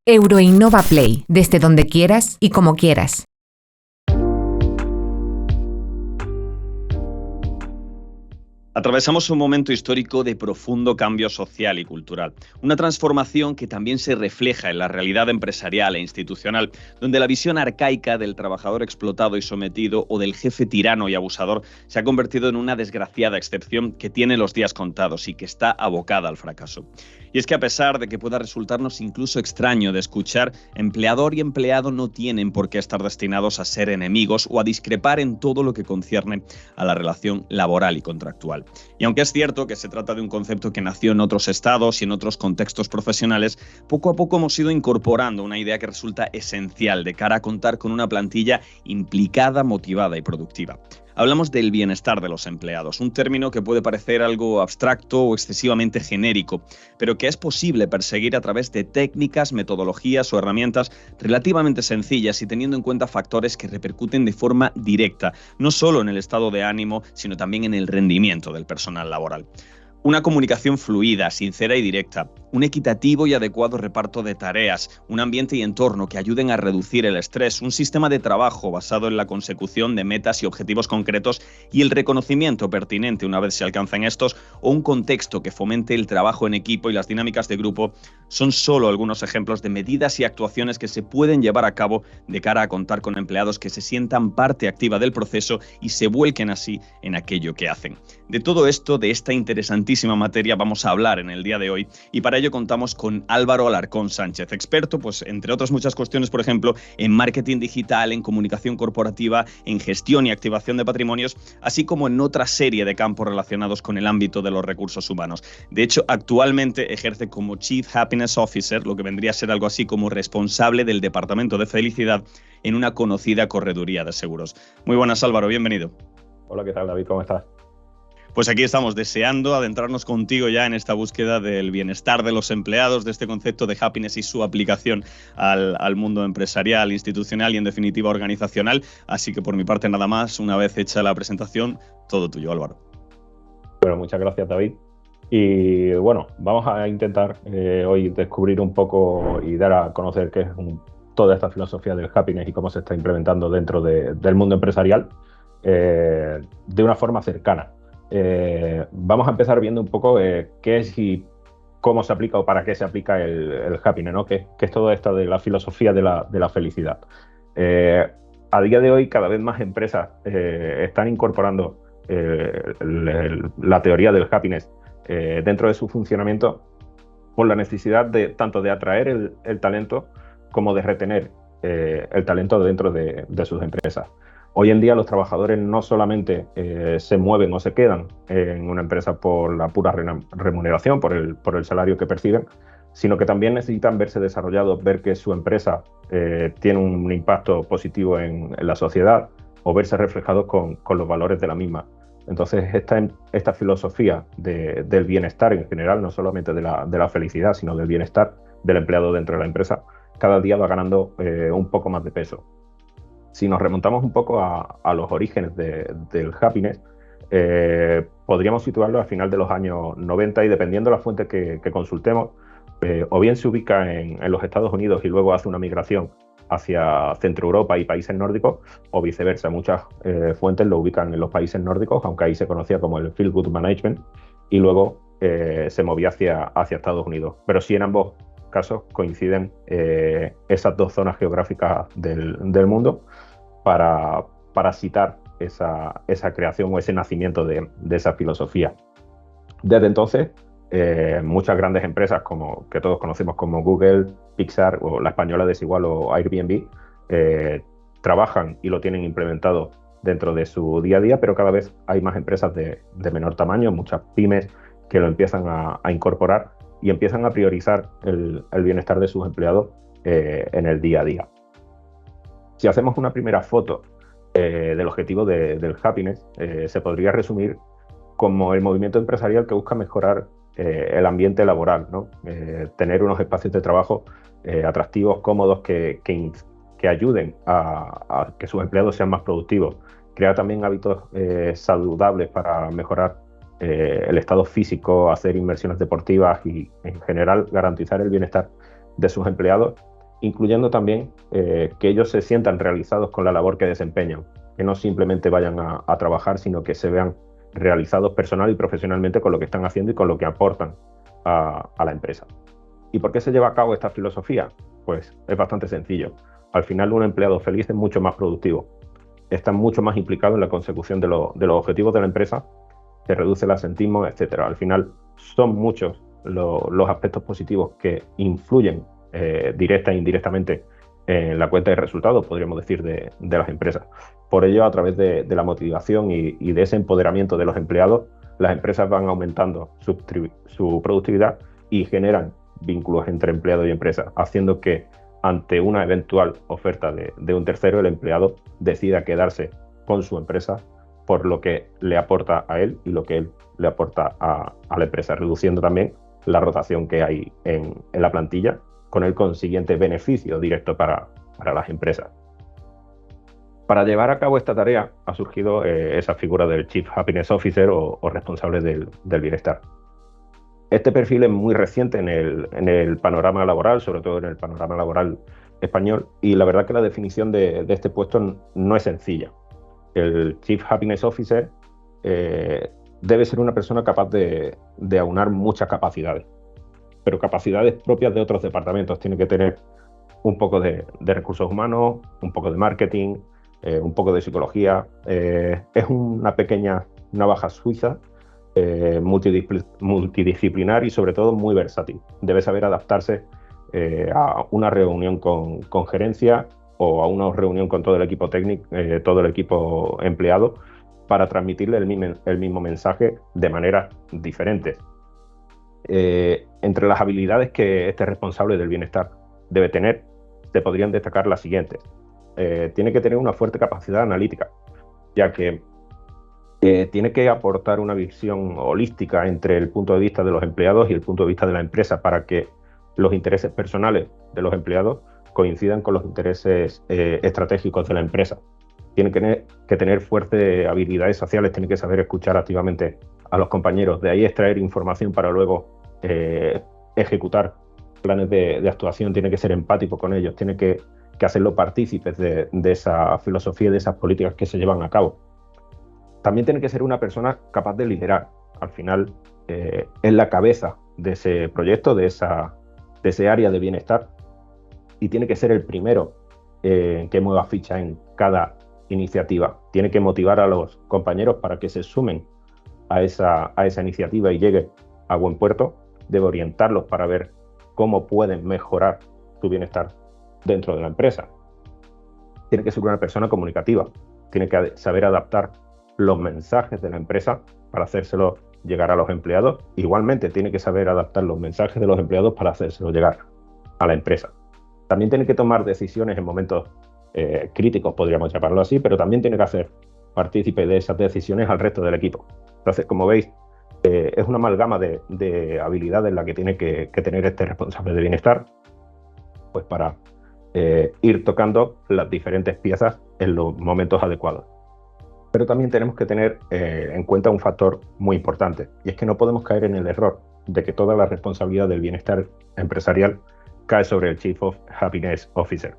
Euroinnova Play, desde donde quieras y como quieras. Atravesamos un momento histórico de profundo cambio social y cultural, una transformación que también se refleja en la realidad empresarial e institucional, donde la visión arcaica del trabajador explotado y sometido o del jefe tirano y abusador se ha convertido en una desgraciada excepción que tiene los días contados y que está abocada al fracaso. Y es que a pesar de que pueda resultarnos incluso extraño de escuchar, empleador y empleado no tienen por qué estar destinados a ser enemigos o a discrepar en todo lo que concierne a la relación laboral y contractual. Y aunque es cierto que se trata de un concepto que nació en otros estados y en otros contextos profesionales, poco a poco hemos ido incorporando una idea que resulta esencial de cara a contar con una plantilla implicada, motivada y productiva. Hablamos del bienestar de los empleados, un término que puede parecer algo abstracto o excesivamente genérico, pero que es posible perseguir a través de técnicas, metodologías o herramientas relativamente sencillas y teniendo en cuenta factores que repercuten de forma directa, no solo en el estado de ánimo, sino también en el rendimiento del personal laboral. Una comunicación fluida, sincera y directa, un equitativo y adecuado reparto de tareas, un ambiente y entorno que ayuden a reducir el estrés, un sistema de trabajo basado en la consecución de metas y objetivos concretos y el reconocimiento pertinente una vez se alcanzan estos, o un contexto que fomente el trabajo en equipo y las dinámicas de grupo, son solo algunos ejemplos de medidas y actuaciones que se pueden llevar a cabo de cara a contar con empleados que se sientan parte activa del proceso y se vuelquen así en aquello que hacen. De todo esto, de esta interesantísima materia vamos a hablar en el día de hoy y para ello contamos con Álvaro Alarcón Sánchez, experto, pues entre otras muchas cuestiones, por ejemplo, en marketing digital, en comunicación corporativa, en gestión y activación de patrimonios, así como en otra serie de campos relacionados con el ámbito de los recursos humanos. De hecho, actualmente ejerce como Chief Happiness Officer, lo que vendría a ser algo así como responsable del Departamento de Felicidad en una conocida correduría de seguros. Muy buenas, Álvaro, bienvenido. Hola, ¿qué tal, David? ¿Cómo estás? Pues aquí estamos deseando adentrarnos contigo ya en esta búsqueda del bienestar de los empleados, de este concepto de happiness y su aplicación al mundo empresarial, institucional y en definitiva organizacional. Así que por mi parte nada más, una vez hecha la presentación, todo tuyo, Álvaro. Bueno, muchas gracias, David. Y bueno, vamos a intentar hoy descubrir un poco y dar a conocer qué es toda esta filosofía del happiness y cómo se está implementando dentro del mundo empresarial de una forma cercana. Vamos a empezar viendo un poco qué es y cómo se aplica o para qué se aplica el happiness, ¿no? ¿Qué es todo esto de la filosofía de la felicidad? A día de hoy, cada vez más empresas están incorporando la teoría del happiness dentro de su funcionamiento por la necesidad tanto de atraer el talento como de retener el talento dentro de sus empresas. Hoy en día los trabajadores no solamente se mueven o se quedan en una empresa por la pura remuneración, por el salario que perciben, sino que también necesitan verse desarrollados, ver que su empresa tiene un impacto positivo en la sociedad o verse reflejados con los valores de la misma. Entonces esta filosofía del bienestar en general, no solamente de la felicidad, sino del bienestar del empleado dentro de la empresa, cada día va ganando un poco más de peso. Si nos remontamos un poco a los orígenes del happiness, podríamos situarlo al final de los años 90 y dependiendo de la fuente que consultemos, o bien se ubica en los Estados Unidos y luego hace una migración hacia Centro Europa y países nórdicos, o viceversa. Muchas fuentes lo ubican en los países nórdicos, aunque ahí se conocía como el Feel Good Management, y luego se movía hacia Estados Unidos. Pero sí, en ambos casos coinciden esas dos zonas geográficas del mundo para citar esa creación o ese nacimiento de esa filosofía. Desde entonces, muchas grandes empresas que todos conocemos como Google, Pixar o la española Desigual o Airbnb trabajan y lo tienen implementado dentro de su día a día, pero cada vez hay más empresas de menor tamaño, muchas pymes que lo empiezan a incorporar y empiezan a priorizar el bienestar de sus empleados en el día a día. Si hacemos una primera foto del objetivo del happiness, se podría resumir como el movimiento empresarial que busca mejorar el ambiente laboral, ¿no? Tener unos espacios de trabajo atractivos, cómodos, que ayuden a que sus empleados sean más productivos. Crear también hábitos saludables para mejorar el estado físico, hacer inversiones deportivas y en general garantizar el bienestar de sus empleados. incluyendo también que ellos se sientan realizados con la labor que desempeñan, que no simplemente vayan a trabajar, sino que se vean realizados personal y profesionalmente con lo que están haciendo y con lo que aportan a la empresa. ¿Y por qué se lleva a cabo esta filosofía? Pues es bastante sencillo. Al final, un empleado feliz es mucho más productivo, está mucho más implicado en la consecución de los objetivos de la empresa, se reduce el absentismo, etcétera. Al final, son muchos los aspectos positivos que influyen directa e indirectamente en la cuenta de resultados, podríamos decir, de las empresas. Por ello, a través de la motivación y de ese empoderamiento de los empleados, las empresas van aumentando su productividad y generan vínculos entre empleado y empresa, haciendo que ante una eventual oferta de un tercero, el empleado decida quedarse con su empresa por lo que le aporta a él y lo que él le aporta a la empresa, reduciendo también la rotación que hay en la plantilla, con el consiguiente beneficio directo para las empresas. Para llevar a cabo esta tarea ha surgido esa figura del Chief Happiness Officer o responsable del bienestar. Este perfil es muy reciente en el panorama laboral, sobre todo en el panorama laboral español, y la verdad que la definición de este puesto no es sencilla. El Chief Happiness Officer debe ser una persona capaz de aunar muchas capacidades, pero capacidades propias de otros departamentos. Tiene que tener un poco de recursos humanos, un poco de marketing, un poco de psicología. Es una pequeña navaja suiza, multidisciplinar y sobre todo muy versátil. Debe saber adaptarse a una reunión con gerencia o a una reunión con todo el equipo técnico, todo el equipo empleado, para transmitirle el mismo mensaje de maneras diferentes. Entre las habilidades que este responsable del bienestar debe tener, se podrían destacar las siguientes. Tiene que tener una fuerte capacidad analítica, ya que tiene que aportar una visión holística entre el punto de vista de los empleados y el punto de vista de la empresa, para que los intereses personales de los empleados coincidan con los intereses estratégicos de la empresa. Tiene que tener fuertes habilidades sociales, tiene que saber escuchar activamente a los compañeros, de ahí extraer información para luego ejecutar planes de actuación, tiene que ser empático con ellos, tiene que hacerlo partícipes de esa filosofía y de esas políticas que se llevan a cabo. También tiene que ser una persona capaz de liderar. Al final es la cabeza de ese proyecto, de ese área de bienestar, y tiene que ser el primero que mueva ficha en cada iniciativa. Tiene que motivar a los compañeros para que se sumen a esa iniciativa y llegue a buen puerto. Debe orientarlos para ver cómo pueden mejorar su bienestar dentro de la empresa. Tiene que ser una persona comunicativa. Tiene que saber adaptar los mensajes de la empresa para hacérselos llegar a los empleados. Igualmente tiene que saber adaptar los mensajes de los empleados para hacérselos llegar a la empresa. También tiene que tomar decisiones en momentos críticos, podríamos llamarlo así, pero también tiene que hacer partícipe de esas decisiones al resto del equipo. Entonces, como veis, es una amalgama de habilidades la que tiene que tener este responsable de bienestar, pues para ir tocando las diferentes piezas en los momentos adecuados. Pero también tenemos que tener en cuenta un factor muy importante, y es que no podemos caer en el error de que toda la responsabilidad del bienestar empresarial cae sobre el Chief of Happiness Officer.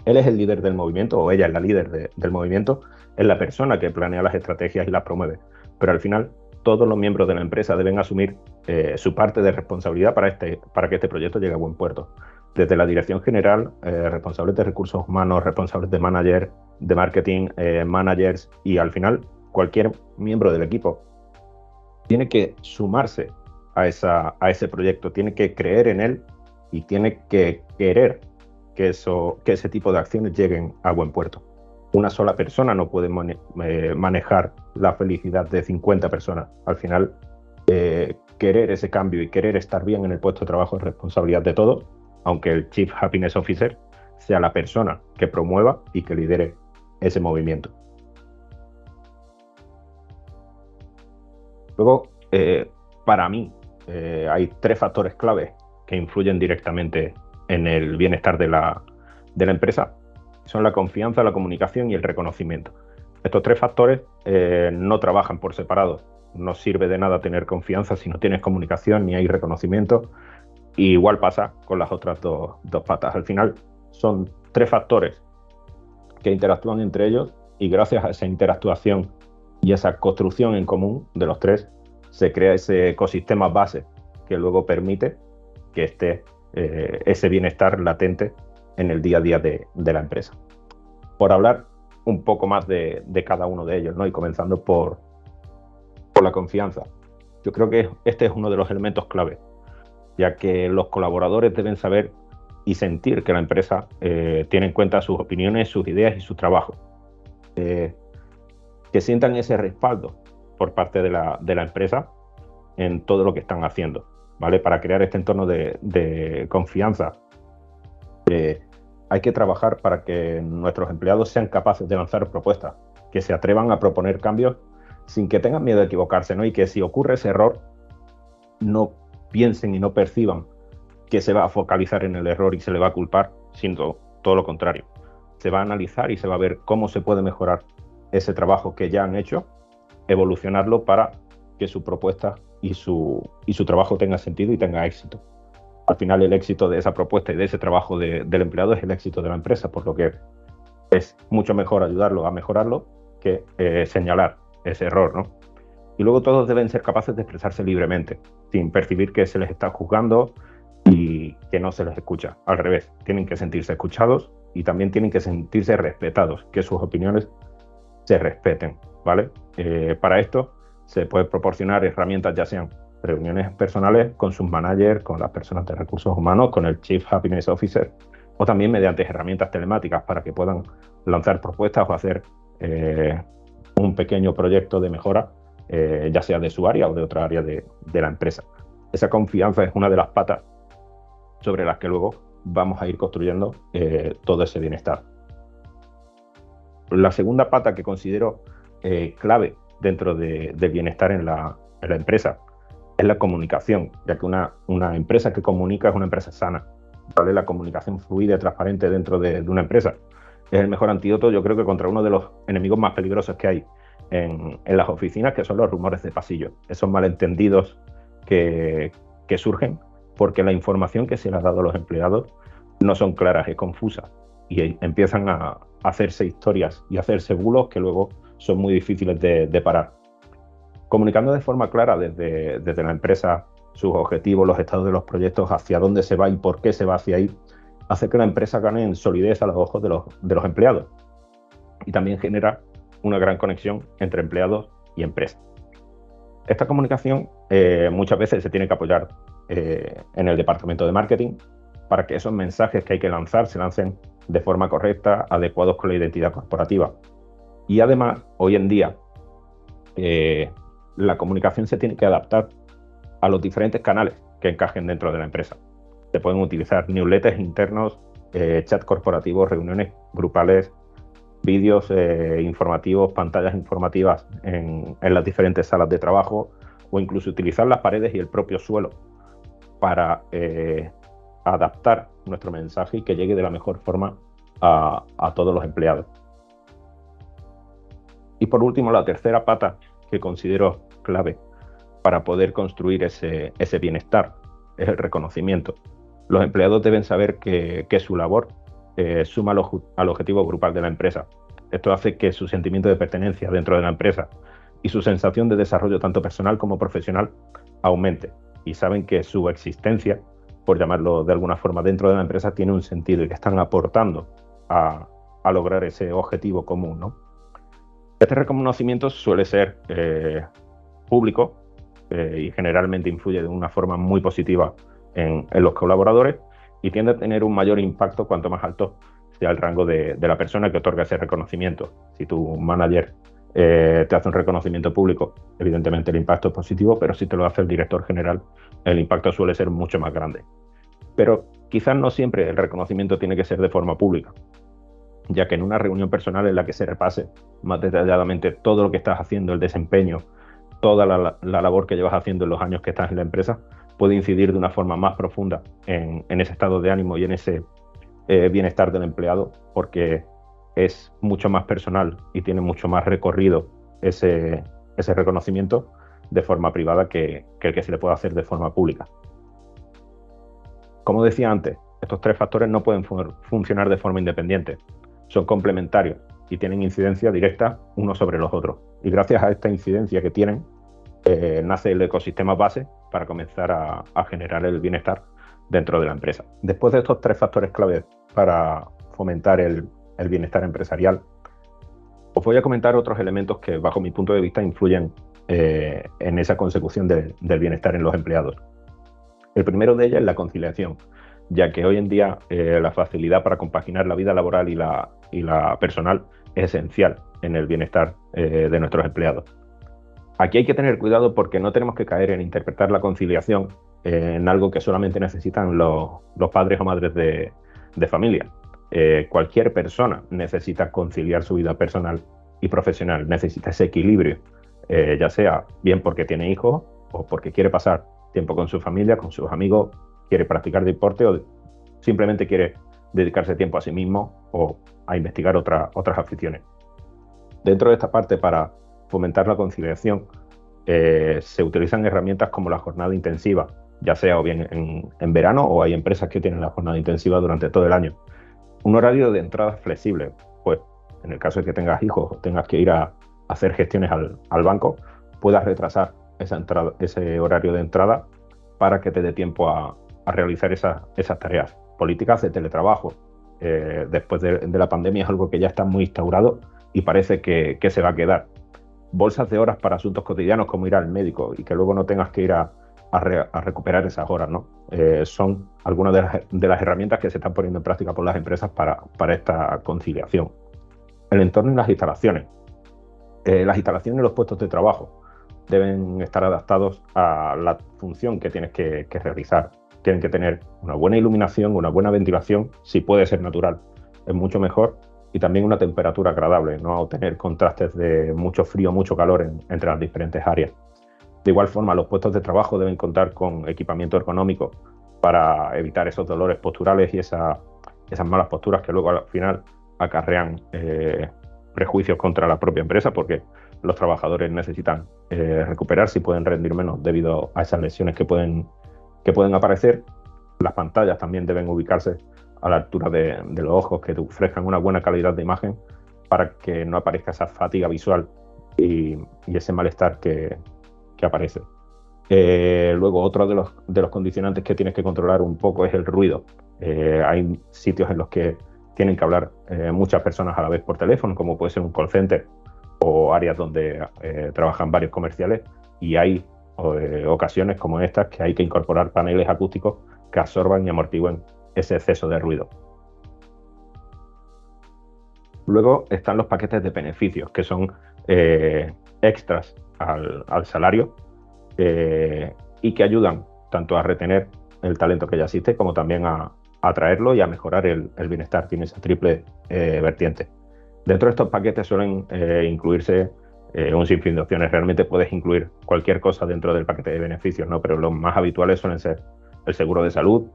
Él es el líder del movimiento, o ella es la líder del movimiento, es la persona que planea las estrategias y las promueve, pero al final todos los miembros de la empresa deben asumir su parte de responsabilidad para que este proyecto llegue a buen puerto. Desde la dirección general, responsables de recursos humanos, responsables de manager, de marketing, managers, y al final cualquier miembro del equipo tiene que sumarse a ese proyecto, tiene que creer en él y tiene que querer que ese tipo de acciones lleguen a buen puerto. Una sola persona no puede manejar la felicidad de 50 personas. Al final, querer ese cambio y querer estar bien en el puesto de trabajo es responsabilidad de todos, aunque el Chief Happiness Officer sea la persona que promueva y que lidere ese movimiento. Luego, para mí, hay 3 factores claves que influyen directamente en el bienestar de la empresa. Son la confianza, la comunicación y el reconocimiento. Estos 3 factores no trabajan por separado. No sirve de nada tener confianza si no tienes comunicación ni hay reconocimiento. Y igual pasa con las otras dos patas. Al final son 3 factores que interactúan entre ellos y gracias a esa interactuación y esa construcción en común de los 3 se crea ese ecosistema base que luego permite que esté ese bienestar latente en el día a día de la empresa. Por hablar un poco más de cada uno de ellos, ¿no? Y comenzando por la confianza. Yo creo que este es uno de los elementos clave, ya que los colaboradores deben saber y sentir que la empresa tiene en cuenta sus opiniones, sus ideas y su trabajo. Que sientan ese respaldo por parte de la empresa en todo lo que están haciendo, ¿vale? Para crear este entorno de confianza, hay que trabajar para que nuestros empleados sean capaces de lanzar propuestas, que se atrevan a proponer cambios sin que tengan miedo de equivocarse, ¿no? Y que si ocurre ese error, no piensen y no perciban que se va a focalizar en el error y se le va a culpar, sino todo lo contrario. Se va a analizar y se va a ver cómo se puede mejorar ese trabajo que ya han hecho, evolucionarlo para que su propuesta y su trabajo tenga sentido y tenga éxito. Al final, el éxito de esa propuesta y de ese trabajo del empleado es el éxito de la empresa, por lo que es mucho mejor ayudarlo a mejorarlo que señalar ese error, ¿no? Y luego todos deben ser capaces de expresarse libremente, sin percibir que se les está juzgando y que no se les escucha. Al revés, tienen que sentirse escuchados y también tienen que sentirse respetados, que sus opiniones se respeten, ¿vale? Para esto se pueden proporcionar herramientas, ya sean reuniones personales con sus managers, con las personas de recursos humanos, con el Chief Happiness Officer, o también mediante herramientas telemáticas para que puedan lanzar propuestas o hacer un pequeño proyecto de mejora, ya sea de su área o de otra área de la empresa. Esa confianza es una de las patas sobre las que luego vamos a ir construyendo todo ese bienestar. La segunda pata que considero clave dentro del bienestar en la empresa es la comunicación, ya que una empresa que comunica es una empresa sana, ¿vale? La comunicación fluida y transparente dentro de una empresa es el mejor antídoto, yo creo que contra uno de los enemigos más peligrosos que hay en las oficinas, que son los rumores de pasillo, esos malentendidos que surgen porque la información que se les ha dado a los empleados no son claras, es confusa y empiezan a hacerse historias y a hacerse bulos que luego son muy difíciles de parar. Comunicando de forma clara desde la empresa sus objetivos, los estados de los proyectos, hacia dónde se va y por qué se va hacia ahí, hace que la empresa gane en solidez a los ojos de los empleados y también genera una gran conexión entre empleados y empresa. Esta comunicación muchas veces se tiene que apoyar en el departamento de marketing para que esos mensajes que hay que lanzar se lancen de forma correcta, adecuados con la identidad corporativa. Y además, hoy en día, la comunicación se tiene que adaptar a los diferentes canales que encajen dentro de la empresa. Se pueden utilizar newsletters internos, chat corporativos, reuniones grupales, vídeos informativos, pantallas informativas en las diferentes salas de trabajo o incluso utilizar las paredes y el propio suelo para adaptar nuestro mensaje y que llegue de la mejor forma a todos los empleados. Y por último, la tercera pata que considero clave para poder construir ese bienestar es el reconocimiento. Los empleados deben saber que su labor suma al objetivo grupal de la empresa. Esto hace que su sentimiento de pertenencia dentro de la empresa y su sensación de desarrollo tanto personal como profesional aumente. Y saben que su existencia, por llamarlo de alguna forma, dentro de la empresa tiene un sentido y que están aportando a lograr ese objetivo común, ¿no? Este reconocimiento suele ser público y generalmente influye de una forma muy positiva en los colaboradores y tiende a tener un mayor impacto cuanto más alto sea el rango de la persona que otorga ese reconocimiento. Si tu manager te hace un reconocimiento público, evidentemente el impacto es positivo, pero si te lo hace el director general, el impacto suele ser mucho más grande. Pero quizás no siempre el reconocimiento tiene que ser de forma pública, ya que en una reunión personal en la que se repase más detalladamente todo lo que estás haciendo, el desempeño, toda la labor que llevas haciendo en los años que estás en la empresa, puede incidir de una forma más profunda en ese estado de ánimo y en ese bienestar del empleado, porque es mucho más personal y tiene mucho más recorrido ese reconocimiento de forma privada que el que se le puede hacer de forma pública. Como decía antes, estos tres factores no pueden funcionar de forma independiente, son complementarios y tienen incidencia directa unos sobre los otros. Y gracias a esta incidencia que tienen, nace el ecosistema base para comenzar a generar el bienestar dentro de la empresa. Después de estos tres factores claves para fomentar el bienestar empresarial, os voy a comentar otros elementos que, bajo mi punto de vista, influyen en esa consecución del bienestar en los empleados. El primero de ellos es la conciliación, ya que hoy en día la facilidad para compaginar la vida laboral y la personal es esencial en el bienestar de nuestros empleados. Aquí hay que tener cuidado porque no tenemos que caer en interpretar la conciliación en algo que solamente necesitan los padres o madres de familia. Cualquier persona necesita conciliar su vida personal y profesional, necesita ese equilibrio, ya sea bien porque tiene hijos o porque quiere pasar tiempo con su familia, con sus amigos, quiere practicar deporte o simplemente quiere dedicarse tiempo a sí mismo o a investigar otras aficiones. Dentro de esta parte, para fomentar la conciliación, se utilizan herramientas como la jornada intensiva, ya sea o bien en verano, o hay empresas que tienen la jornada intensiva durante todo el año. Un horario de entrada flexible, pues en el caso de que tengas hijos o tengas que ir a hacer gestiones al banco, puedas retrasar ese horario de entrada para que te dé tiempo a realizar esas tareas. Políticas de teletrabajo, después de la pandemia, es algo que ya está muy instaurado y parece que se va a quedar. Bolsas de horas para asuntos cotidianos, como ir al médico y que luego no tengas que ir a recuperar esas horas, ¿no? Son algunas de las herramientas que se están poniendo en práctica por las empresas para esta conciliación. El entorno y las instalaciones. Las instalaciones y los puestos de trabajo deben estar adaptados a la función que tienes que realizar. Tienen que tener una buena iluminación, una buena ventilación, si puede ser natural, es mucho mejor, y también una temperatura agradable, no tener contrastes de mucho frío, mucho calor entre las diferentes áreas. De igual forma, los puestos de trabajo deben contar con equipamiento ergonómico para evitar esos dolores posturales y esas malas posturas que luego al final acarrean prejuicios contra la propia empresa, porque los trabajadores necesitan recuperarse y pueden rendir menos debido a esas lesiones que pueden aparecer. Las pantallas también deben ubicarse a la altura de los ojos, que te ofrezcan una buena calidad de imagen para que no aparezca esa fatiga visual y ese malestar que aparece. Luego, otro de los condicionantes que tienes que controlar un poco es el ruido. Hay sitios en los que tienen que hablar muchas personas a la vez por teléfono, como puede ser un call center o áreas donde trabajan varios comerciales, y hay ocasiones como estas que hay que incorporar paneles acústicos que absorban y amortigüen ese exceso de ruido. Luego están los paquetes de beneficios, que son extras al salario y que ayudan tanto a retener el talento que ya existe como también a atraerlo y a mejorar el bienestar. Tiene esa triple vertiente. Dentro de estos paquetes suelen incluirse un sinfín de opciones. Realmente puedes incluir cualquier cosa dentro del paquete de beneficios, ¿no? Pero los más habituales suelen ser el seguro de salud,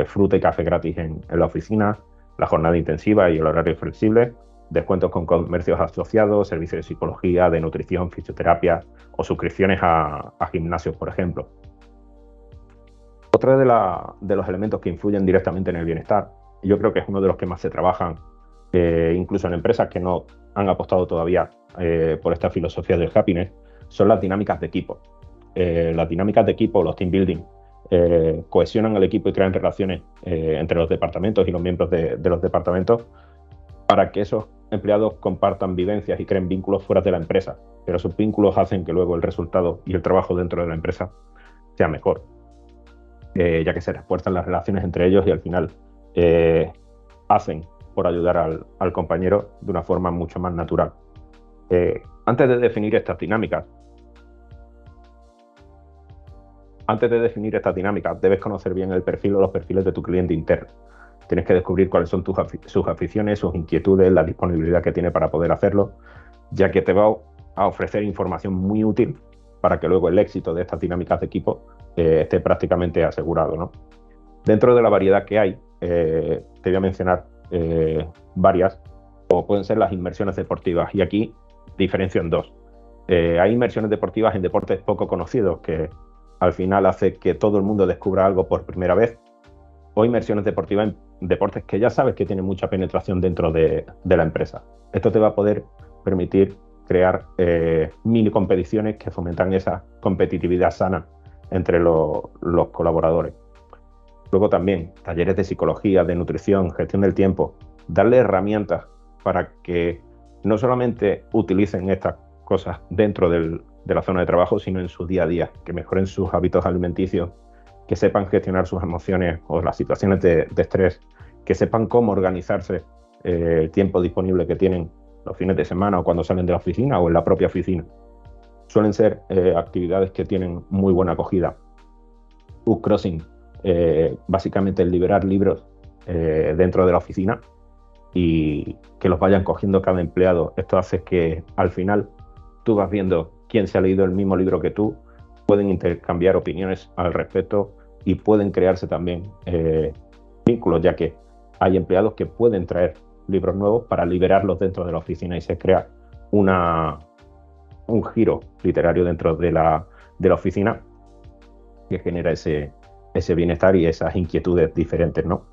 fruta y café gratis en la oficina, la jornada intensiva y el horario flexible, descuentos con comercios asociados, servicios de psicología, de nutrición, fisioterapia o suscripciones a gimnasios, por ejemplo. Otro de los elementos que influyen directamente en el bienestar, y yo creo que es uno de los que más se trabajan, incluso en empresas que no han apostado todavía por esta filosofía del happiness, son las dinámicas de equipo. Las dinámicas de equipo, los team building, cohesionan al equipo y crean relaciones entre los departamentos y los miembros de los departamentos para que esos empleados compartan vivencias y creen vínculos fuera de la empresa, pero esos vínculos hacen que luego el resultado y el trabajo dentro de la empresa sea mejor, ya que se refuerzan las relaciones entre ellos y al final hacen por ayudar al compañero de una forma mucho más natural. Antes de definir estas dinámicas, debes conocer bien el perfil o los perfiles de tu cliente interno. Tienes que descubrir cuáles son sus aficiones, sus inquietudes, la disponibilidad que tiene para poder hacerlo, ya que te va a ofrecer información muy útil para que luego el éxito de estas dinámicas de equipo esté prácticamente asegurado, ¿no? Dentro de la variedad que hay, te voy a mencionar varias, como pueden ser las inmersiones deportivas, y aquí diferencio en dos. Hay inmersiones deportivas en deportes poco conocidos, que al final hace que todo el mundo descubra algo por primera vez, o inmersiones deportivas en deportes que ya sabes que tienen mucha penetración dentro de la empresa. Esto te va a poder permitir crear mini competiciones que fomentan esa competitividad sana entre los colaboradores. Luego también talleres de psicología, de nutrición, gestión del tiempo, darle herramientas para que no solamente utilicen estas cosas dentro de la zona de trabajo, sino en su día a día, que mejoren sus hábitos alimenticios, que sepan gestionar sus emociones o las situaciones de estrés, que sepan cómo organizarse el tiempo disponible que tienen los fines de semana o cuando salen de la oficina o en la propia oficina. Suelen ser actividades que tienen muy buena acogida. Book crossing, básicamente el liberar libros dentro de la oficina y que los vayan cogiendo cada empleado. Esto hace que al final tú vas viendo quién se ha leído el mismo libro que tú, pueden intercambiar opiniones al respecto y pueden crearse también vínculos, ya que hay empleados que pueden traer libros nuevos para liberarlos dentro de la oficina y se crea un giro literario dentro de la oficina que genera ese bienestar y esas inquietudes diferentes, ¿no?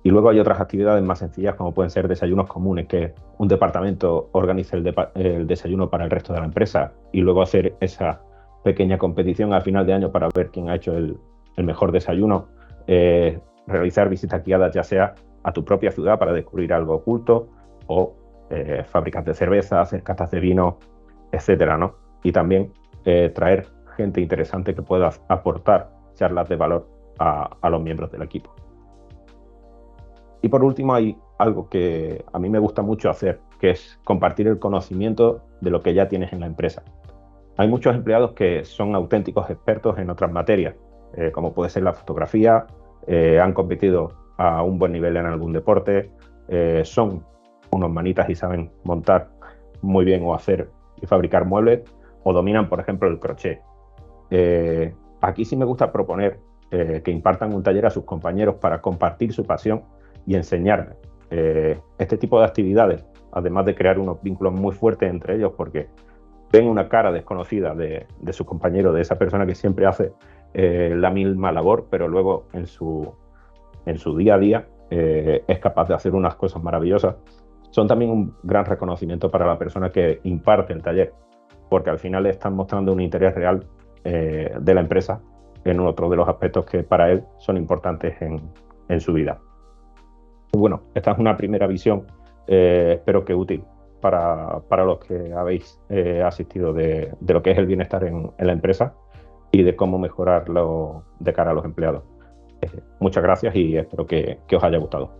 Y luego hay otras actividades más sencillas como pueden ser desayunos comunes, que un departamento organice el desayuno para el resto de la empresa y luego hacer esa pequeña competición al final de año para ver quién ha hecho el mejor desayuno, realizar visitas guiadas ya sea a tu propia ciudad para descubrir algo oculto o fábricas de cerveza, hacer catas de vino, etcétera, ¿no? Y también traer gente interesante que pueda aportar charlas de valor a los miembros del equipo. Y por último hay algo que a mí me gusta mucho hacer, que es compartir el conocimiento de lo que ya tienes en la empresa. Hay muchos empleados que son auténticos expertos en otras materias, como puede ser la fotografía, han competido a un buen nivel en algún deporte, son unos manitas y saben montar muy bien o hacer y fabricar muebles, o dominan, por ejemplo, el crochet. Aquí sí me gusta proponer que impartan un taller a sus compañeros para compartir su pasión y enseñarles este tipo de actividades, además de crear unos vínculos muy fuertes entre ellos, porque ven una cara desconocida de su compañero, de esa persona que siempre hace la misma labor, pero luego en su día a día es capaz de hacer unas cosas maravillosas. Son también un gran reconocimiento para la persona que imparte el taller, porque al final le están mostrando un interés real de la empresa en otro de los aspectos que para él son importantes en su vida. Bueno, esta es una primera visión, espero que útil para los que habéis asistido de lo que es el bienestar en la empresa y de cómo mejorarlo de cara a los empleados. Muchas gracias y espero que os haya gustado.